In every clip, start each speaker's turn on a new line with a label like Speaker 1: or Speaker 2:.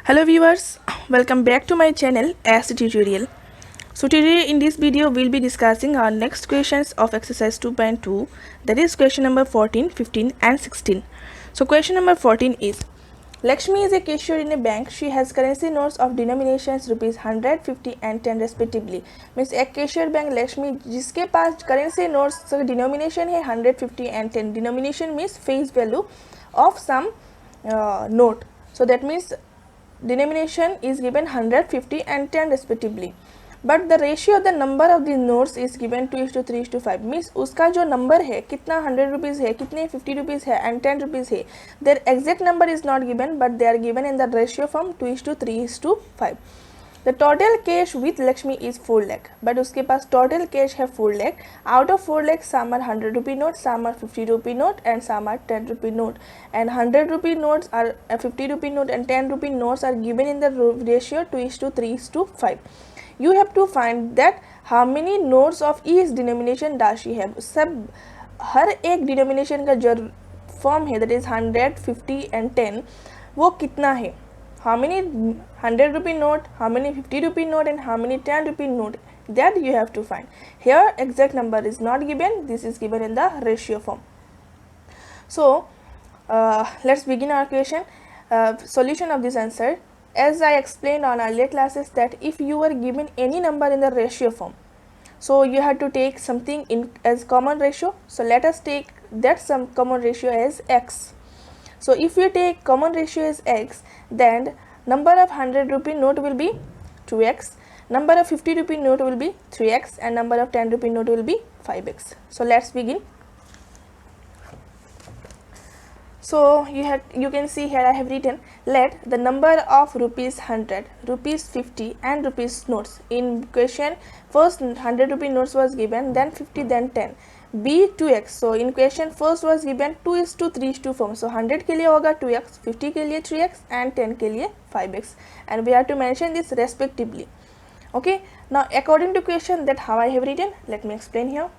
Speaker 1: Hello viewers, welcome back to my channel as tutorial. So today in this video we'll be discussing our next questions of exercise 2.2, that is question number 14, 15 and 16. So question number 14 is, Lakshmi is a cashier in a bank. She has currency notes of denominations rupees 100, 50 and 10 respectively. Means एक cashier bank Lakshmi जिसके पास currency notes denomination है 100, 50 and 10. Denomination means face value of some note. So that means denomination is given 100, 50 and 10 respectively, but the ratio of the number of the notes is given 2:3:5. means उसका जो number है कितना 100 rupees है, कितने 50 rupees है and 10 rupees है, their exact number is not given but they are given in the ratio from 2:3:5. The total cash with Lakshmi is 4 lakh, but उसके पास total cash है 4 lakh. Out of 4 lakh, some are 100 rupee note, some are 50 rupee note and some are 10 rupee note. And 100 rupee notes are 50 rupee note and 10 rupee notes are given in the ratio 2:3:5. You have to find that how many notes of each denomination does she have. सब हर एक denomination का जो form है, that is 100, 50 and 10, वो कितना है. How many 100 rupee note, how many 50 rupee note and how many 10 rupee note, that you have to find. Here exact number is not given, this is given in the ratio form. So let's begin our question. Solution of this answer. As I explained on earlier classes that if you were given any number in the ratio form, so you have to take something in as common ratio. So let us take that some common ratio as x. So if you take common ratio as x, then number of 100 rupee note will be 2x, number of 50 rupee note will be 3x and number of 10 rupee note will be 5x. So let's begin. So you can see here I have written, let the number of rupees 100, rupees 50 and rupees notes in question. First 100 rupee notes was given, then 50, then 10, be 2x. So in question first was given 2:3:4. So 100 के लिए होगा 2x, 50 के लिए 3x and 10 के लिए 5x, and we have to mention this respectively. Okay, now according to question, that how I have written, let me explain here.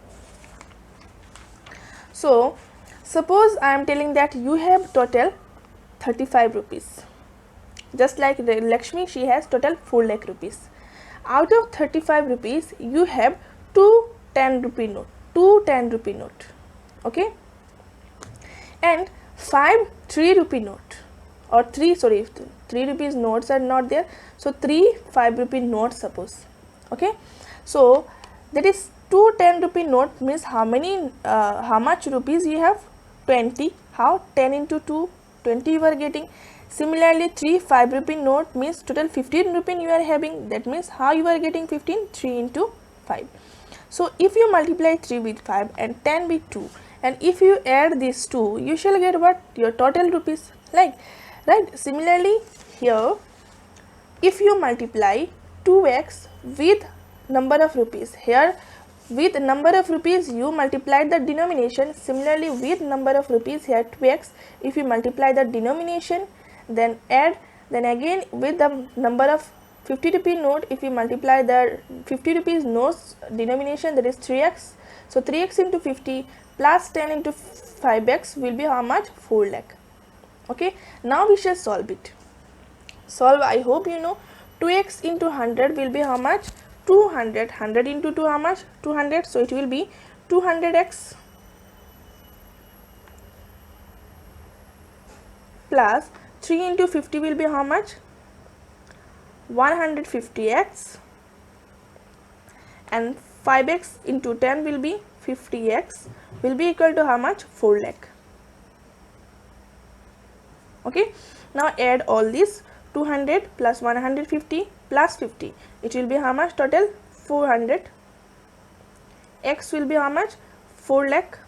Speaker 1: So suppose I am telling that you have total 35 rupees, just like Lakshmi, she has total 4 lakh rupees. Out of 35 rupees you have 2 10 rupee note, 2 10 rupee note, okay, and 5 3 rupee note, or 3 rupees notes are not there, so 3 5 rupee notes suppose, okay. So that is 2 10 rupee note means how many how much rupees you have, 20. How? 10 into 2, 20 you are getting. Similarly 3 5 rupee note means total 15 rupee you are having, that means how you are getting 15, 3 into 5. So if you multiply 3 with 5 and 10 with 2, and if you add these two, you shall get what? Your total rupees, like, right? Similarly here, if you multiply 2x with number of rupees, here with number of rupees you multiply the denomination. Similarly with number of rupees, here 2x, if you multiply the denomination, then add, then again with the number of 50 rupee note, if you multiply the 50 rupees notes denomination, that is 3x. So 3x into 50 plus 10 into 5x will be how much? 4 lakh. Okay, now we shall solve it. Solve, I hope you know. 2x into 100 will be how much? 200. 100 into 2 how much? 200. So it will be 200x plus 3 into 50 will be how much? 150x, and 5x into 10 will be 50x, will be equal to how much? 4 lakh. Okay, now add all this. 200 plus 150 plus 50, it will be how much? Total 400. X will be how much? 4 lakh.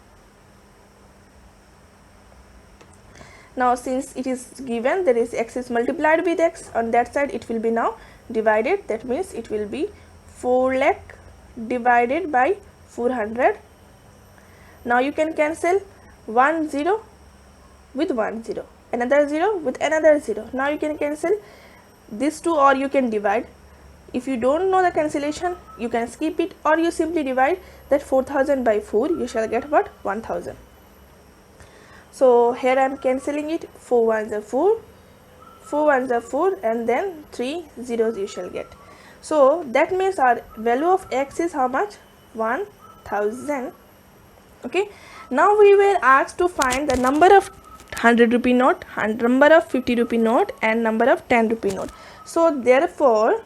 Speaker 1: Now since it is given, there is x is multiplied with x, on that side it will be now divided, that means it will be 4 lakh divided by 400. Now you can cancel 1 0 with 1 0, another 0 with another 0. Now you can cancel these two, or you can divide. If you don't know the cancellation, you can skip it, or you simply divide that 4000 by 4, you shall get what? 1000. So here I am cancelling it. 4 1s are 4, 4 ones are 4 and then 3 zeros you shall get. So that means our value of x is how much? 1000. Okay, now we were asked to find the number of 100 rupee note, number of 50 rupee note and number of 10 rupee note. So therefore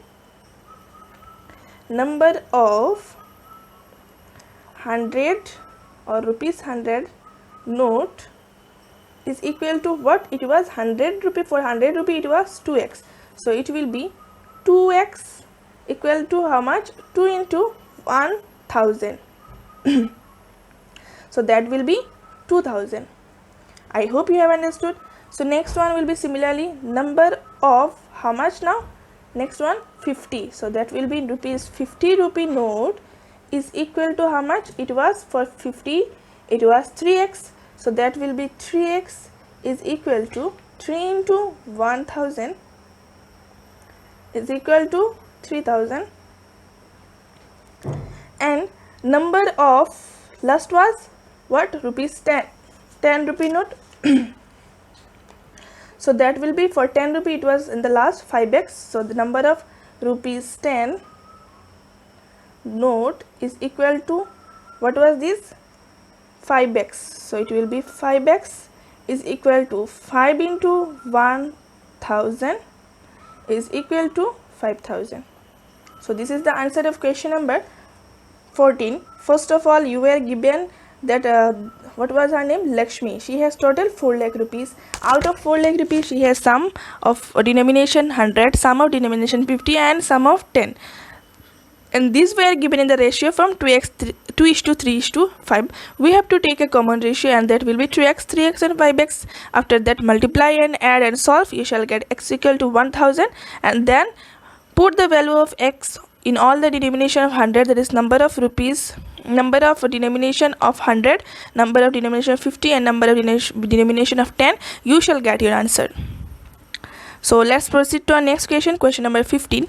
Speaker 1: number of 100 or rupees 100 note is equal to what? It was 100 rupee. For 100 rupee it was 2x, so it will be 2x equal to how much? 2 into 1000. So that will be 2000. I hope you have understood. So next one will be similarly number of how much now? Next one 50. So that will be rupees 50 rupee note is equal to how much? It was for 50 it was 3x, so that will be 3x is equal to 3 into 1000 is equal to 3000. And number of last was what? Rupees 10 rupee note. So that will be for 10 rupee it was in the last 5x, so the number of rupees 10 note is equal to what was this? 5x, so it will be 5x is equal to 5 into 1000 is equal to 5000. So this is the answer of question number 14. First of all, you were given that what was her name? Lakshmi. She has total 4 lakh rupees. Out of 4 lakh rupees she has sum of denomination 100, sum of denomination 50 and sum of 10, and these were given in the ratio from 2:3:5. We have to take a common ratio, and that will be 2x, 3x and 5x. After that multiply and add and solve, you shall get x equal to 1000, and then put the value of x in all the denomination of 100, that is number of rupees, number of denomination of 100, number of denomination of 50 and number of denomination of 10. You shall get your answer. So let's proceed to our next question, question number 15.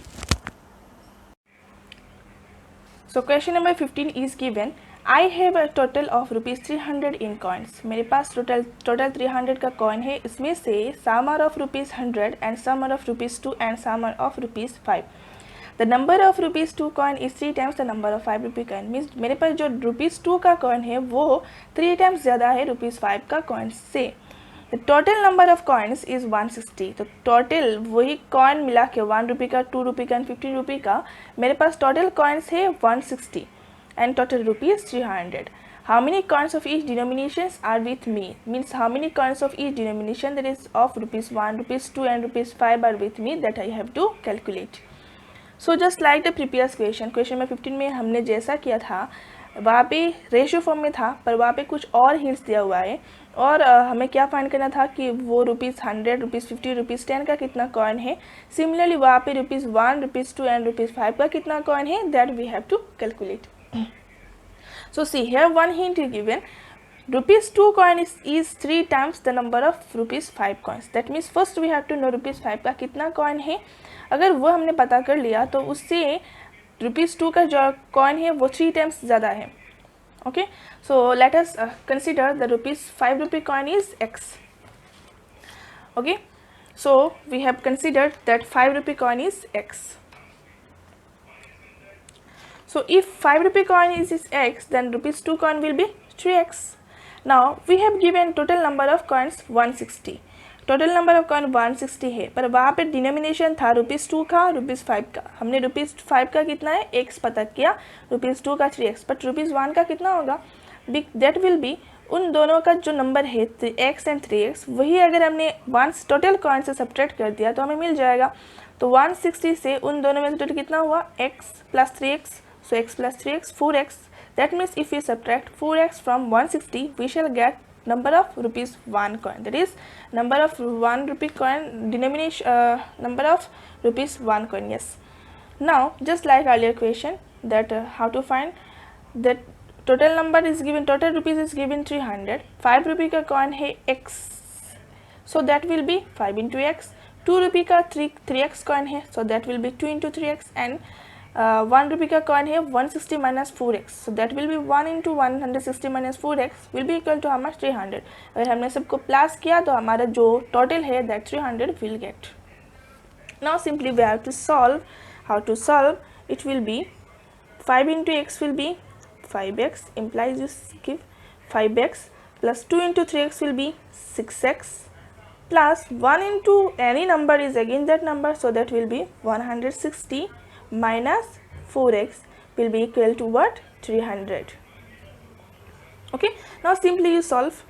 Speaker 1: So question number 15 is given, I have a total of rupees 300 in coins. मेरे पास total 300 का coin है. इसमें से sum of rupees 100 and sum of rupees 2 and sum of rupees 5. The number of rupees 2 coin is 3 times the number of 5 rupee coin. Means मेरे पास जो rupees 2 का coin है वो 3 times ज़्यादा है rupees 5 का coin से. The total number of coins is 160. तो total वही coin मिला के 1 रुपये का, 2 रुपये का, 50 रुपये का, मेरे पास total coins है 160 and total rupees 300. How many coins of each denominations are with me? Means how many coins of each denomination, that is of rupees 1, rupees 2 and rupees 5 are with me, that I have to calculate. So just like the previous question, question number 15 में हमने जैसा किया था वहाँ पे ratio form में था, पर वहाँ पे कुछ और हिंट्स दिया हुआ है, और हमें क्या फाइंड करना था कि वो रुपीज़ 100, रुपीज़ 50, रुपीज़ 10 का कितना कॉइन है. सिमिलरली वहाँ पे रुपीज़ 1, रुपीज़ 2 एंड रुपीज़ 5 का कितना कॉइन है, that we have to calculate. So see here one hint is given, rupees 2 coin is 3 times the number of rupees 5 coins. That means first we have to know rupees 5 का कितना coin है. अगर वो हमने पता कर लिया तो उससे rupees 2 का जो coin है वो 3 times ज़्यादा है. Okay, so let us consider the rupees 5 rupee coin is x. Okay, so we have considered that 5 rupee coin is x. So if 5 rupee coin is x, then rupees 2 coin will be 3x. Now we have given total number of coins 160. Total number of coin 160 है, पर वहाँ पे denomination था rupees 2 का, rupees 5 का. हमने rupees 5 का कितना है x पता किया, रुपीज़ 2 का 3x, बट रुपीज़ 1 का कितना होगा, दैट विल बी उन दोनों का जो नंबर है x एंड 3x, वही अगर हमने वंस टोटल कॉइन से सब्ट्रैक्ट कर दिया तो हमें मिल जाएगा. तो 160 से उन दोनों में से टोटल कितना हुआ, x प्लस 3x, सो x plus 3x 4x. That means if you subtract 4x from 160 we shall get number of rupees 1 coin, that is number of 1 rupee coin denomination, number of rupees 1 coin. Yes, now just like earlier question that how to find that total number is given, total rupees is given 300, 5 rupee का coin है x, so that will be 5 into x. 2 rupee का 3x coin है, so that will be 2 into 3x, and 1 रुपये का coin है 160 minus 4x, so that will be 1 into 160 minus 4x will be equal to how much 300. अगर हमने सबको plus किया तो हमारा जो टोटल है that 300 will get. Now simply we have to solve. How to solve? It will be 5 into x will be 5x, implies you give 5x, plus 2 into 3x will be 6x, plus 1 into any number is again that number, so that will be 160, minus 4x will be equal to what? 300. Okay, now simply you solve.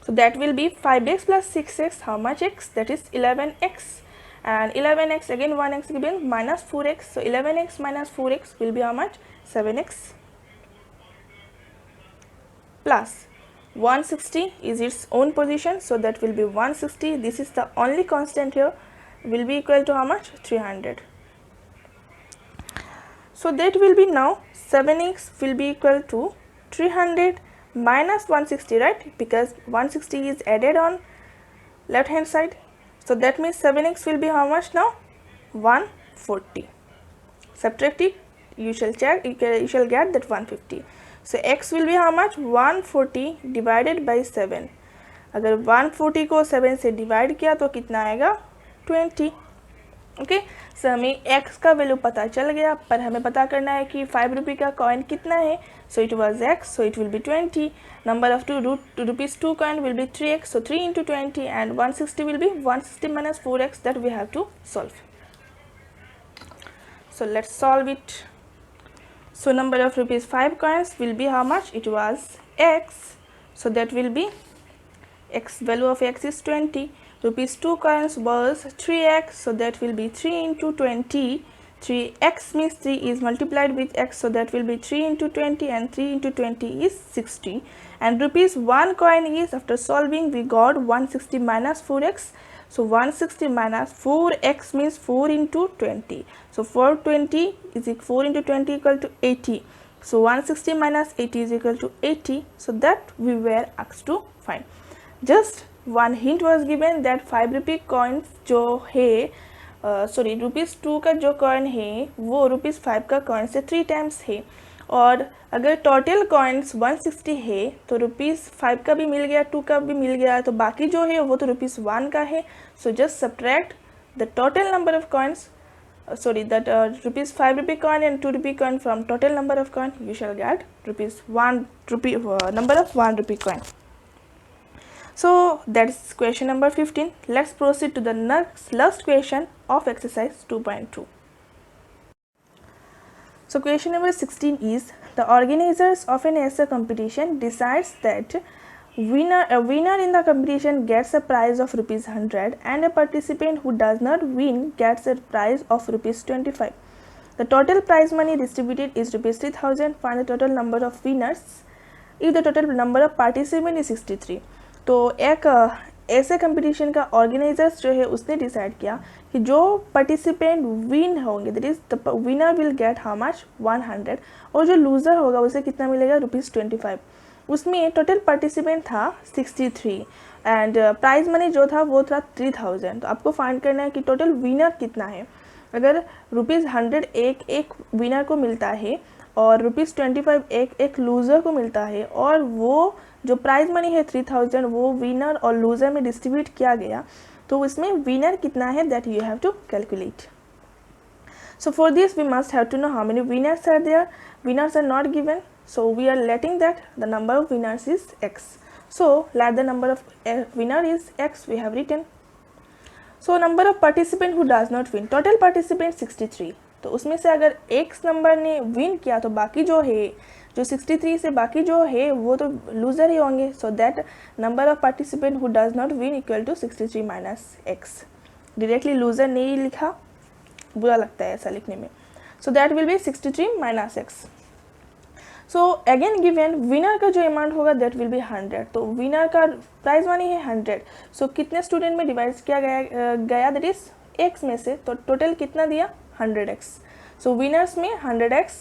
Speaker 1: So that will be 5x plus 6x, how much x? That is 11x, and 11x again 1x given, minus 4x, so 11x minus 4x will be how much? 7x, plus 160 is its own position, so that will be 160, this is the only constant here, will be equal to how much? 300. So that will be now 7x will be equal to 300 minus 160, right? Because 160 is added on left hand side. So that means 7x will be how much now? 140. Subtract it, you shall check, you shall get that 150. So x will be how much? 140 divided by 7. अगर 140 को 7 से divide किया तो कितना आएगा? 20. Okay, सो हमें x का value पता चल गया, पर हमें पता करना है कि 5 रुपये का कॉइन कितना है. So it was x, so it will be 20. Number of rupees 2 coin will be 3x, so 3 into 20, and 160 will be 160 minus 4x, that we have to solve. So let's solve it. So number of rupees 5 coins will be how much? It was x, so that will be x, value of x is 20. Rupees 2 coins was 3x, so that will be 3 into 20. 3x means 3 is multiplied with x, so that will be 3 into 20, and 3 into 20 is 60. And rupees 1 coin is, after solving we got 160 minus 4x. So 160 minus 4x means 4 into 20. So 420 is 4 into 20 equal to 80. So 160 minus 80 is equal to 80. So that we were asked to find. Just one hint was given that 5 rupee coins जो है rupees 2 का जो coin है वो rupees 5 का coin से 3 times है, और अगर टोटल कॉइन्स 160 है तो रुपीज़ 5 का भी मिल गया, 2 का भी मिल गया, तो बाकी जो है वो तो रुपीज़ 1 का है. So just subtract the total number of coins, that rupees 5 rupee coin and 2 rupee coin from total number of coin, you shall get rupees 1 rupee number of 1 rupee coin. So that's question number 15. Let's proceed to the next last question of exercise 2.2. So question number 16 is, the organizers of an essay competition decides that a winner in the competition gets a prize of rupees 100 and a participant who does not win gets a prize of rupees 25. The total prize money distributed is rupees 3000. Find the total number of winners if the total number of participants is 63. तो एक ऐसे competition का organisers जो है उसने decide किया कि जो पार्टिसिपेंट विन होंगे, that is the winner will get how much 100, और जो लूज़र होगा उसे कितना मिलेगा? रुपीज़ 25. उसमें टोटल पार्टिसिपेंट था 63 एंड प्राइज मनी जो था वो था 3000. तो आपको फाइंड करना है कि टोटल विनर कितना है. अगर रुपीज़ 100 एक विनर को मिलता है और रुपीज़ 25 एक लूज़र को मिलता है, और वो जो प्राइज मनी है 3000 वो विनर और लूज़र में डिस्ट्रीब्यूट किया गया, तो इसमें विनर कितना है that you have to calculate. So for this we must have to know how many winners are there. Winners are not given, so we are letting that the number of winners is x. So let the number of winner is x we have written. So number of participant who does not win, total participant 63. तो उसमें से अगर x number ने win किया तो बाकी जो है, जो 63 से बाकी जो है वो तो लूज़र ही होंगे. So that number of participant who does not win equal to 63 minus x. Directly loser नहीं लिखा, बुरा लगता है ऐसा लिखने में. So that will be 63 minus x. So again given winner का जो अमाउंट होगा दैट विल बी 100. तो विनर का प्राइज मनी है 100. सो कितने स्टूडेंट में डिवाइड किया गया दैट इज एक्स में से, तो टोटल कितना दिया? 100x. सो विनर्स में 100x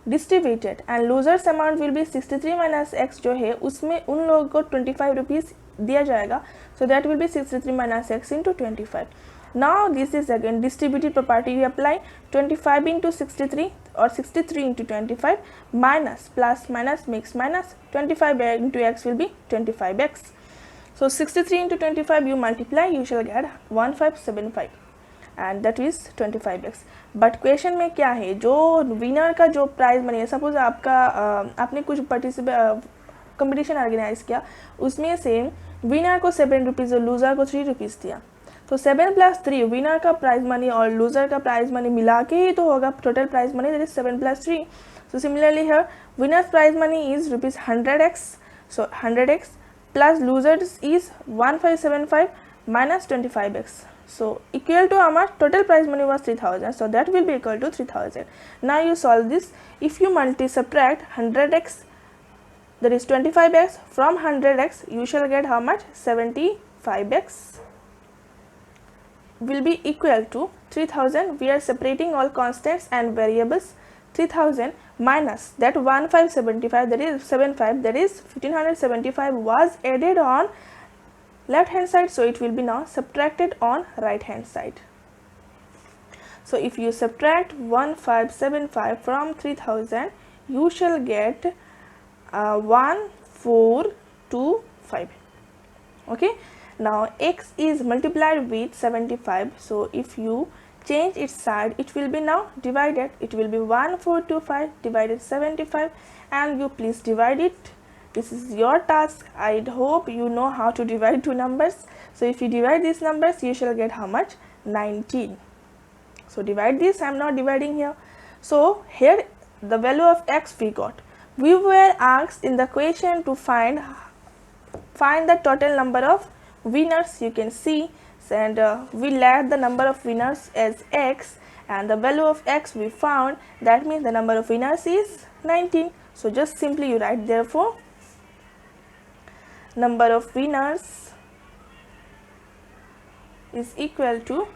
Speaker 1: distributed and losers amount will be 63 minus x जो है उसमें उन लोगों को 25 रुपीज़ दिया जाएगा. सो that will be 63 minus x into 25. Now this is again distributed property you apply. 25 into 63 or 63 into 25 minus plus minus makes minus. 25 into x will be 25x. So 63 into 25 you multiply, you shall get 1575. And that is 25x। But question में क्या है, जो winner का जो prize money है, suppose आपका आपने कुछ कंपटीशन ऑर्गेनाइज किया, उसमें से विनर को 7 रुपीज़ और लूज़र को 3 रुपीज़ दिया, तो 7 + 3 विनर का प्राइज मनी और लूज़र का प्राइज मनी मिला के ही तो होगा total prize money, that is 7 + 3। So similarly here winners prize money is ₹100x, so 100x plus losers is 1575 minus 25x, so equal to how much? Total prize money was 3000, so that will be equal to 3000. Now you solve this. If you subtract 100x, that is 25x, from 100x you shall get how much? 75x will be equal to 3000. We are separating all constants and variables. 3000 minus that 1575, that is 75, that is 1575 was added on left hand side, so it will be now subtracted on right hand side. So if you subtract 1575 from 3000, you shall get 1425. Okay, now x is multiplied with 75, so if you change its side, it will be now divided. It will be 1425 divided 75, and you please divide it. This is your task. I hope you know how to divide two numbers. So if you divide these numbers, you shall get how much? 19. So divide this. I am not dividing here. So here the value of x we got. We were asked in the question to find the total number of winners. You can see, and we let the number of winners as x, and the value of x we found, that means the number of winners is 19. So just simply you write, therefore number of winners is equal to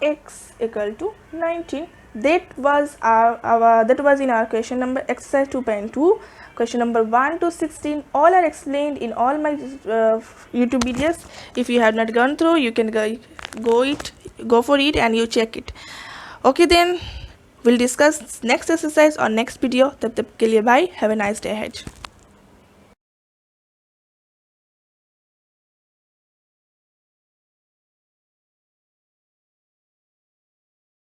Speaker 1: x equal to 19. That was in our question number exercise 2.2. Question number 1 to 16 all are explained in all my YouTube videos. If you have not gone through, you can go for it and you check it. Okay, then we'll discuss next exercise or next video. Tab tak ke liye bye. Have a nice day ahead.